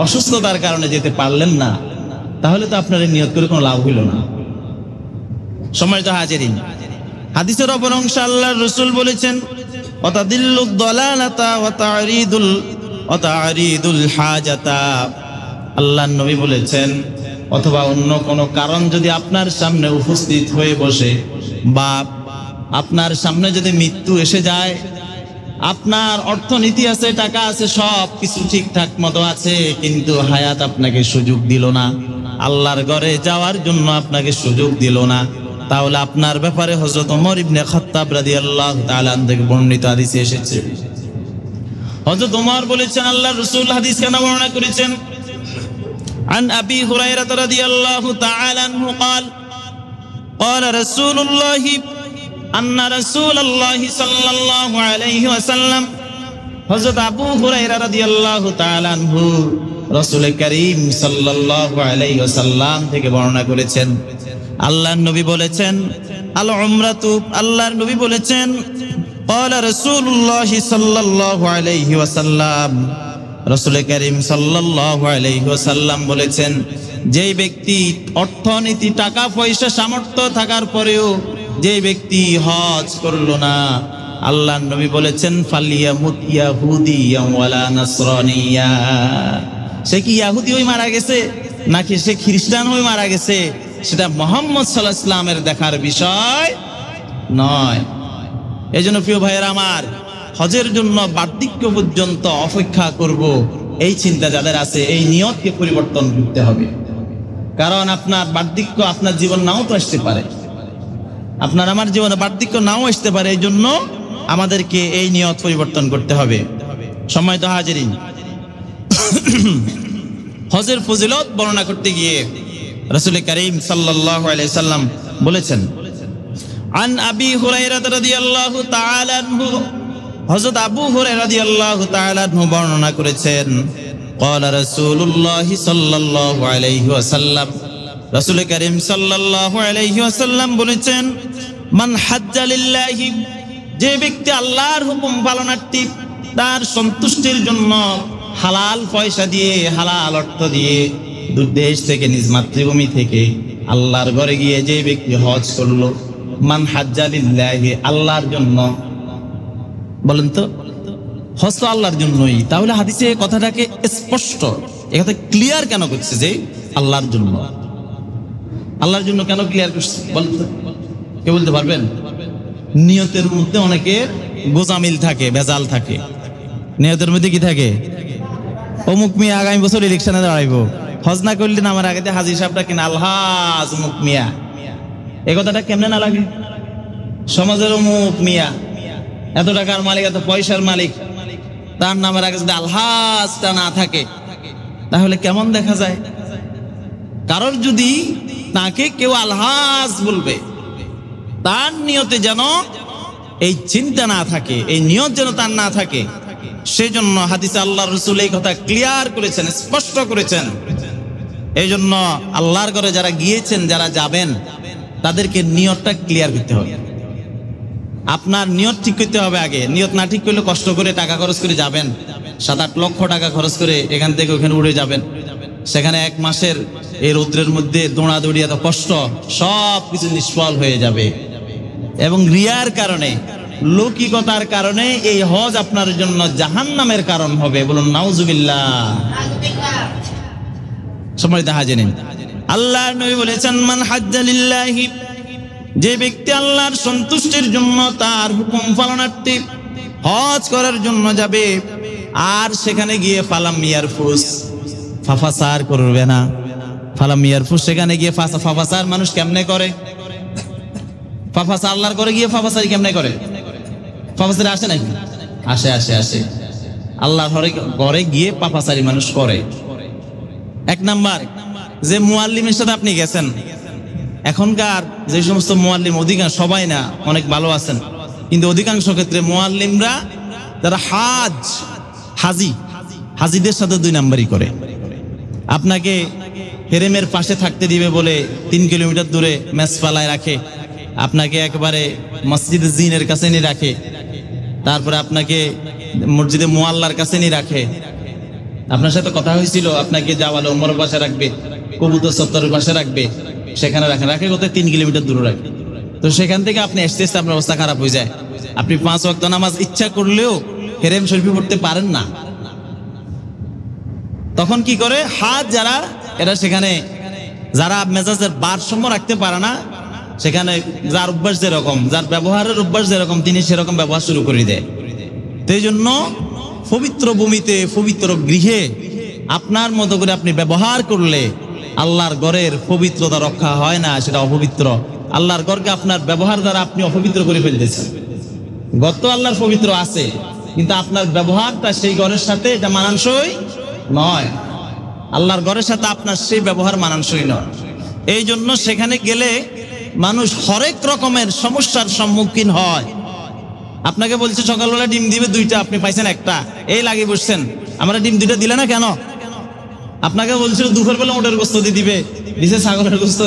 অসুস্থতার কারণে যেতে পারলেন না, তাহলে তো আপনার নিয়ত করে কোনো লাভ হইল না। সম্মানিত হাজিরিন, হাদিসের অপর অংশে আল্লাহর রাসূল বলেছেন, ওয়াতাদিল্লুদ দালালাতা ওয়া তা'রিদুল হাজাতা, আল্লাহর নবী বলেছেন, অথবা অন্য কোনো কারণ যদি আপনার সামনে উপস্থিত হয়ে বসে, বা আপনার সামনে যদি মৃত্যু এসে যায়, আপনার অর্থনীতি আছে, টাকা আছে, সব কিছু ঠিকঠাক মতো আছে, কিন্তু হায়াত আপনাকে সুযোগ দিল না, আল্লাহর ঘরে যাওয়ার জন্য আপনাকে সুযোগ দিল না, তাহলে আপনার ব্যাপারে হযরত ওমর ইবনে খাত্তাব রাদিয়াল্লাহু তাআলা আনহু থেকে বর্ণিত হাদিসে এসেছে। হযরত ওমর বলেছেন, আল্লাহর রাসূল হাদিস কেন বর্ণনা করেছেন? عن أبي هريرة رضي الله تعالى عنه قال قال رسول الله أن رسول الله صلى الله عليه وسلم হযরত আবু হুরায়রা রাদিয়াল্লাহু তাআলা আনহু রাসূল করিম সাল্লাল্লাহু আলাইহি ওয়াসাল্লাম থেকে বর্ণনা করেছেন, আল্লাহর নবী বলেছেন, আল উমরাতু, আল্লাহর নবী বলেছেন, قال رسول الله صلى الله عليه وسلم, রাসূল করিম সাল্লাল্লাহু আলাইহি ওয়াসাল্লাম বলেছেন, যেই ব্যক্তি অর্থনীতি টাকা পয়সা সামর্থ্য থাকার পরেও যে ব্যক্তি হজ করলো না, আল্লাহর নবী বলেছেন, ফালিয়ামুত ইয়াহুদিয়াম ওয়ালা নাসরানিয়া, সে কি ইহুদি হয়ে মারা গেছে নাকি সে খ্রিস্টান হয়ে মারা গেছে সেটা মুহাম্মদ সাল্লাল্লাহু আলাইহি ওয়াসাল্লামের দেখার বিষয় নয়। এজন্য প্রিয় ভাইয়েরা আমার, হজের জন্য বার্ধক্য পর্যন্ত অপেক্ষা করব এই চিন্তা যাদের আছে, এই নিয়তকে পরিবর্তন করতে হবে। কারণ আপনার বার্ধক্য আপনার জীবন নাও তো আসতে পারে, আপনার আমার জীবনে বার্ধক্য নাও আসতে পারে। এই জন্য আমাদেরকে এই নিয়ত পরিবর্তন করতে হবে। সম্মানিত হাজিরিন, হজের ফজিলত বর্ণনা করতে গিয়ে রাসূল করিম সাল্লাল্লাহু আলাইহি সাল্লাম বলেছেন, আন আবি হুরায়রা রাদিয়াল্লাহু তাআলা আনহু, হযরত আবু হুরায়রা রাদিয়াল্লাহু তাআলা আনহু বর্ণনা করেছেন, ক্বালা রাসূলুল্লাহ সাল্লাল্লাহু আলাইহি ওয়াসাল্লাম, রাসূল করিম সাল্লাল্লাহু আলাইহি ওয়াসাল্লাম বলেছেন, মান হাজ্জা লিল্লাহি, যে ব্যক্তি আল্লাহর হুকুম পালনার্থী, তার সন্তুষ্টির জন্য হালাল পয়সা দিয়ে, হালাল অর্থ দিয়ে দূর দেশ থেকে, নিজ মাতৃভূমি থেকে আল্লাহর ঘরে গিয়ে যে ব্যক্তি হজ করলো, মান হাজ্জা লিল্লাহি, আল্লাহর জন্য, বলেন তো হজ তো আল্লাহর জন্যই, তাহলে হাদিসে কথাটাকে স্পষ্ট, এটা ক্লিয়ার কেন করছে যে আল্লাহর জন্য? আল্লাহর জন্য কেন ক্লিয়ার করছে বলেন তো, কে বলতে পারবেন? নিয়তের মধ্যে অনেকের গোজামিল থাকে, ভেজাল থাকে। নিয়তের মধ্যে কি থাকে? অমুক মিয়া আগামী বছর ইলেকশনে দাঁড়াইবো, হজ না করলেন আমার আগে হাজির সাহেবটা কিনা আলহাজ অমুক মিয়া, এই কথাটা কেমনে না লাগে? সমাজের অমুক মিয়া এত টাকার মালিক, এত পয়সার মালিক, তার নামের আগে যদি আলহাজটা না থাকে তাহলে কেমন দেখা যায়? কারণ যদি তাকে কেউ আলহাজ বলবে, তার নিয়তে যেন এই চিন্তা না থাকে, এই নিয়ত যেন তার না থাকে, সেজন্য হাদিসে আল্লাহর রাসূল এই কথা ক্লিয়ার করেছেন, স্পষ্ট করেছেন। এই জন্য আল্লাহর ঘরে যারা গিয়েছেন, যারা যাবেন, তাদেরকে নিয়তটা ক্লিয়ার করতে হবে। আপনার নিয়ত ঠিক করতে হবে আগে। নিয়ত না ঠিক করলে কষ্ট করে টাকা খরচ করে যাবেন, 7-8 লক্ষ টাকা খরচ করে এখান থেকে ওখানে উড়ে যাবেন, সেখানে 1 মাসের এই রৌদ্রের মধ্যে দৌড়াদৌড়ি, এত কষ্ট, সব কিছু নিষ্ফল হয়ে যাবে। এবং রিয়ার কারণে, লৌকিকতার কারণে এই হজ আপনার জন্য জাহান্নামের কারণ হবে। বলুন নাউজুবিল্লাহ। সম্মানিত হাজিরিন, আল্লাহর নবী বলেছেন, মান হাজ্জা লিল্লাহি, যে ব্যক্তি আল্লাহর সন্তুষ্টির জন্য, তার হুকুম পালনার্থী হজ করার জন্য যাবে, আর সেখানে গিয়ে ফালাম ইয়ারফুস, ফাফাসার করবে না। ফালাম ইয়ারফুস, সেখানে গিয়ে ফাফাসার মানুষ কেমনে করে? ফাফাসা আল্লাহর করে গিয়ে ফাফাসারি কেমনে করে? ফাফাসারি আসে নাকি? আসে আসে আসে। আল্লাহর ঘরে গিয়ে ফাফাসারি মানুষ করে। 1 নাম্বার, যে মুআল্লিমের সাথে আপনি গেছেন, এখনকার যে সমস্ত মুআল্লিম, অধিকাংশ, সবাই না, অনেক ভালো আছেন, কিন্তু অধিকাংশ ক্ষেত্রে মুআল্লিমরা যারা হাজিদের সাথে 2 নাম্বারই করে। আপনাকে হেরেমের পাশে থাকতে দিবে বলে 3 কিলোমিটার দূরে মেসফালায় রাখে, আপনাকে একেবারে মসজিদে জিনের কাছে নিয়ে রাখে, তারপরে আপনাকে মসজিদে মুআল্লার কাছে নিয়ে রাখে। আপনার সাথে কথা হয়েছিল, আপনাকে জাওয়াল ওমর পাশে রাখবে, কবুতর চত্বরের পাশে রাখবে, সেখানে রাখে কোথায় 3 কিলোমিটার দূরে রাখে। তো সেখান থেকে আপনি আসতে আসতে আপনার অবস্থা খারাপ হয়ে যায়। আপনি 5 ওয়াক্ত নামাজ ইচ্ছা করলেও হেরেম শরীফে পড়তে পারেন না। তখন কি করে? যারা এরা সেখানে, যারা মেজাজের ভারসাম্য রাখতে পারে না, সেখানে যার অভ্যাস যেরকম, যার ব্যবহারের অভ্যাস যেরকম, তিনি সেরকম ব্যবহার শুরু করে দেয়। এই জন্য পবিত্র ভূমিতে, পবিত্র গৃহে আপনার মতো করে আপনি ব্যবহার করলে আল্লাহর ঘরের পবিত্রতা রক্ষা হয় না, সেটা অপবিত্র আল্লাহর ঘরকে আপনার ব্যবহার দ্বারা আপনি অপবিত্র করে ফেলতেছেন। ঘর তো আল্লাহর পবিত্র আছে, কিন্তু আপনার ব্যবহারটা সেই ঘরের সাথে এটা মানানসই নয়। আল্লাহর ঘরের সাথে আপনার সেই ব্যবহার মানানসই নয়। এই জন্য সেখানে গেলে মানুষ হরেক রকমের সমস্যার সম্মুখীন হয়। আপনাকে বলছে সকালবেলা ডিম দিবে 2টা, আপনি পাইছেন 1টা, এই লাগিয়ে বসছেন, আমরা ডিম 2টা দিলে না কেন? আপনাকে বলছিল দুপুরবেলা ওটের গোস্ত দিবে, দিছে ছাগলের গোস্ত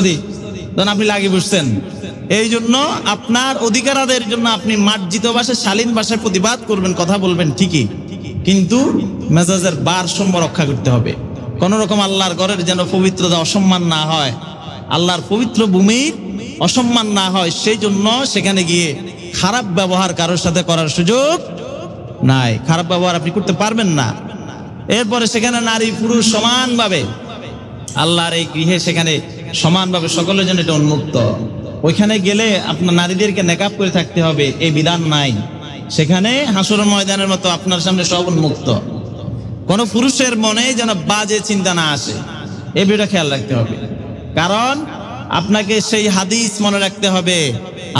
তখন আপনি লাগিয়ে বসছেন। এই জন্য আপনার অধিকার আদায়ের জন্য আপনি মার্জিত ভাষায় শালীন ভাষায় প্রতিবাদ করবেন, কথা বলবেন ঠিকই, কিন্তু মেজাজের ভারসাম্য রক্ষা করতে হবে। কোন রকম আল্লাহর ঘরের যেন পবিত্রতা অসম্মান না হয়, আল্লাহর পবিত্র ভূমির অসম্মান না হয়, সেই জন্য সেখানে গিয়ে খারাপ ব্যবহার কারোর সাথে করার সুযোগ নাই। খারাপ ব্যবহার আপনি করতে পারবেন না। এরপরে সেখানে নারী পুরুষ সমানভাবে আল্লাহর এই গৃহে সেখানে সমানভাবে সকলের জন্য এটা উন্মুক্ত। ওইখানে গেলে আপনার নারীদেরকে নেকাব করে থাকতে হবে এই বিধান নাই। সেখানে হাসরের ময়দানের মতো আপনার সামনে সব উন্মুক্ত। কোন পুরুষের মনে যেন বাজে চিন্তা না আসে, এই বিষয়টা খেয়াল রাখতে হবে। কারণ আপনাকে সেই হাদিস মনে রাখতে হবে,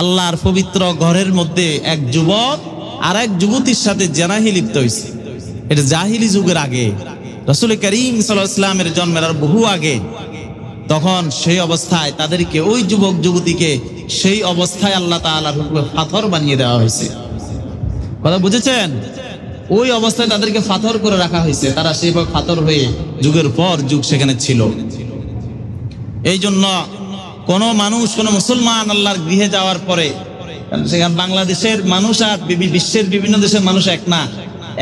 আল্লাহর পবিত্র ঘরের মধ্যে এক যুবক আর এক যুবতীর সাথে জেনাহি লিপ্ত হয়েছে। এটা জাহিলি যুগের আগে, রাসূল করিম সাল্লাল্লাহু আলাইহি ওয়াসাল্লামের জন্মের আর বহু আগে। তখন সেই অবস্থায় তাদেরকে, ওই যুবক যুবতীকে সেই অবস্থায় আল্লাহ তাআলার হুকুমে পাথর বানিয়ে দেওয়া হয়েছে। কথা বুঝেছেন? ওই অবস্থায় তাদেরকে পাথর করে রাখা হয়েছে, তারা সেইভাবে পাথর হয়ে যুগের পর যুগ সেখানে ছিল। এই জন্য কোন মানুষ, কোন মুসলমান আল্লাহর গৃহে যাওয়ার পরে, সেখানে বাংলাদেশের মানুষ আর বিশ্বের বিভিন্ন দেশের মানুষ এক না।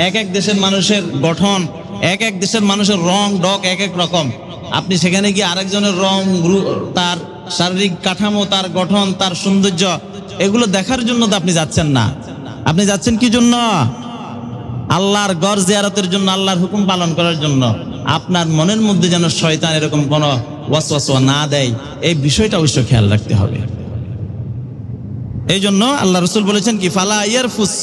এক এক দেশের মানুষের গঠন, এক এক দেশের মানুষের রং ডক এক এক রকম। আপনি সেখানে গিয়ে আরেকজনের রং, তার শারীরিক কাঠামো, তার গঠন, তার সৌন্দর্য, এগুলো দেখার জন্য তো আপনি যাচ্ছেন না। আপনি যাচ্ছেন কি জন্য? আল্লাহর ঘর জিয়ারতের জন্য, আল্লাহর হুকুম পালন করার জন্য। আপনার মনের মধ্যে যেন শয়তান এরকম কোনো ওয়াসওয়াসা না দেয়, এই বিষয়টা অবশ্য খেয়াল রাখতে হবে। এই জন্য আল্লাহ রাসূল বলেছেন কি, ফালা ইয়ারফুস,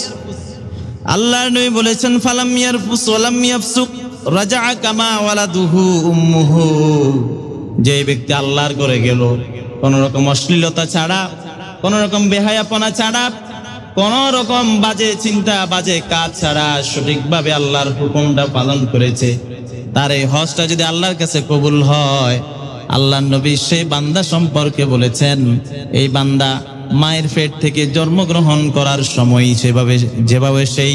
আল্লাহর নবী বলেছেন ফালাম ইয়ারফুস ওয়ালাম ইয়াফসুক রাজা কামা ওয়ালাদুহু উম্মুহু। যে ব্যক্তি আল্লাহর ঘরে গেল কোন রকম অশ্লীলতা ছাড়া, কোন রকম বেহায়াপনা ছাড়া, কোন রকম বাজে চিন্তা, বাজে কাজ ছাড়া সঠিকভাবে আল্লাহর হুকুমটা পালন করেছে, তার এই হজটা যদি আল্লাহর কাছে কবুল হয়, আল্লাহর নবী সেই বান্দা সম্পর্কে বলেছেন, এই বান্দা মায়ের পেট থেকে জন্মগ্রহণ করার সময় যেভাবে সেই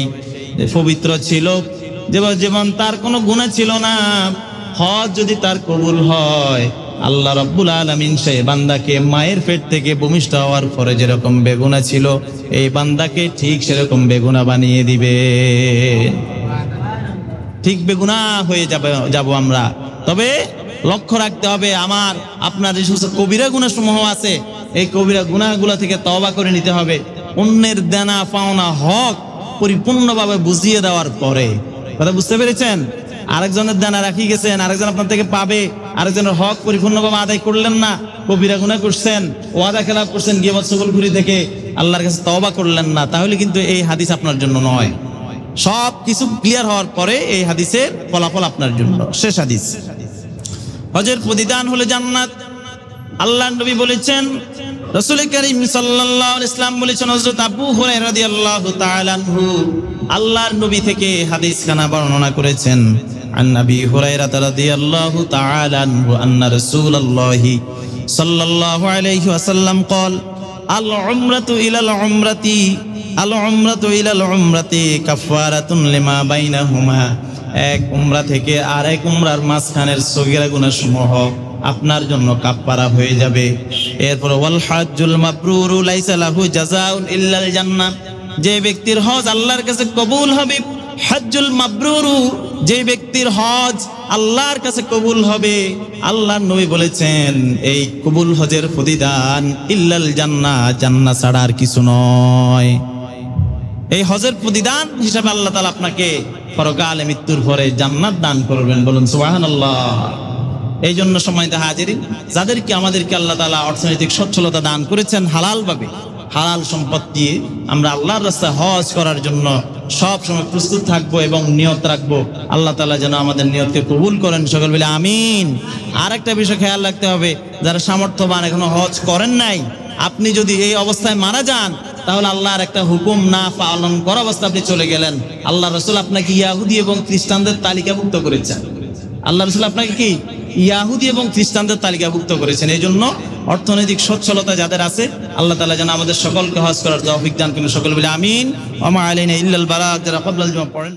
পবিত্র ছিল, যেমন তার কোনো গুনাহ ছিল না, হজ যদি তার কবুল হয়, আল্লাহ রাব্বুল আলামিন সেই বান্দাকে মায়ের পেট থেকে ভূমিষ্ঠ হওয়ার পরে যেরকম বেগুনা ছিল, এই বান্দাকে ঠিক সেরকম বেগুনা বানিয়ে দিবে। ঠিক বেগুনা হয়ে যাব আমরা। তবে লক্ষ্য রাখতে হবে, আমার আপনার যে সমস্ত কবিরা গুনাহ সমূহ আছে, এই কবিরা গুনাহগুলো থেকে তওবা করে নিতে হবে। অন্যের দেনা পাওনা হক পরিপূর্ণভাবে বুঝিয়ে দেওয়ার পরে, কথা বুঝতে পেরেছেন? আরেকজনের দেনা রাখি গেছেন, আরেকজন আপনার থেকে পাবে, আরেকজনের হক পরিপূর্ণভাবে আদায় করলেন না, কবিরা গুনাহ করছেন, ওয়াদা খেলাপ করছেন, গীবত চগলখুরি থেকে আল্লাহর কাছে তওবা করলেন না, তাহলে কিন্তু এই হাদিস আপনার জন্য নয়। সব কিছু ক্লিয়ার হওয়ার পরে এই হাদিসের ফলাফল আপনার জন্য। শেষ হাদিস, হজের প্রতিদান হলো জান্নাত। আল্লাহর নবী বলেছেন, রাসূল করিম সাল্লাল্লাহু আলাইহি ওয়াসাল্লাম বলেছেন, হযরত আবু হুরায়রা রাদিয়াল্লাহু তাআলা আনহু আল্লাহর নবী থেকে হাদিস খানা বর্ণনা করেছেন, আন নবী হুরায়রা রাদিয়াল্লাহু তাআলা আনহু আন্না রাসূলুল্লাহি সাল্লাল্লাহু আলাইহি ওয়াসাল্লাম قال العمرة إلى العمرة العمرة إلى العمرة كفارة لما بينهما। এক উমরা থেকে আরেক উমরার মাঝখানের সগীরা গুনাহ সমূহ আপনার জন্য কাফারা হয়ে যাবে। এরপর ওয়াল হাজ্জুল মাবরুরু লাইসা লাহু জাযাউন ইল্লাল জান্নাহ, যে ব্যক্তির হজ আল্লাহর কাছে কবুল হবে, হজ্জুল মাবরুরু, যে ব্যক্তির হজ আল্লাহর কাছে কবুল হবে, আল্লাহর নবী বলেছেন এই কবুল হজের প্রতিদান ইল্লাল জান্নাহ, জান্নাত ছাড়া আর কিছু নয়। এই হজের প্রতিদান হিসাবে আল্লাহ তাআলা আপনাকে পরকালে মৃত্যুর পরে জান্নাত দান করবেন, বলুন সুবহানাল্লাহ। এই জন্য সম্মানিত হাজিরিন, যাদেরকে আমাদেরকে আল্লাহ তাআলা অর্থনৈতিক সচ্ছলতা দান করেছেন, হালালভাবে হালাল সম্পদ দিয়ে আমরা আল্লাহর রাস্তায় হজ করার জন্য সব সময় প্রস্তুত থাকবো এবং নিয়ত রাখবো। আল্লাহ তাআলা যেন আমাদের নিয়তকে কবুল করেন, সকল বলে আমিন। আর একটা বিষয় খেয়াল রাখতে হবে, যারা সামর্থ্যবান এখনো হজ করেন নাই, আপনি যদি এই অবস্থায় মারা যান তাহলে আল্লাহর একটা হুকুম না পালন করা অবস্থা আপনি চলে গেলেন। আল্লাহ রাসূল আপনাকে ইয়াহুদি এবং খ্রিস্টানদের তালিকাভুক্ত করেছেন। আল্লাহ রাসূল আপনাকে কি ইয়াহুদি এবং খ্রিস্টানদের তালিকাভুক্ত করেছেন। এই জন্য অর্থনৈতিক সচ্ছলতা যাদের আছে আল্লাহ তাআলা যেন আমাদের সকলকে হজ করার তৌফিক দান করেন। সকলে বলে আমিন। ওয়া মা আলাইনা ইল্লাল বালাগ। যারা ক্বাবলাল জুমা পড়েন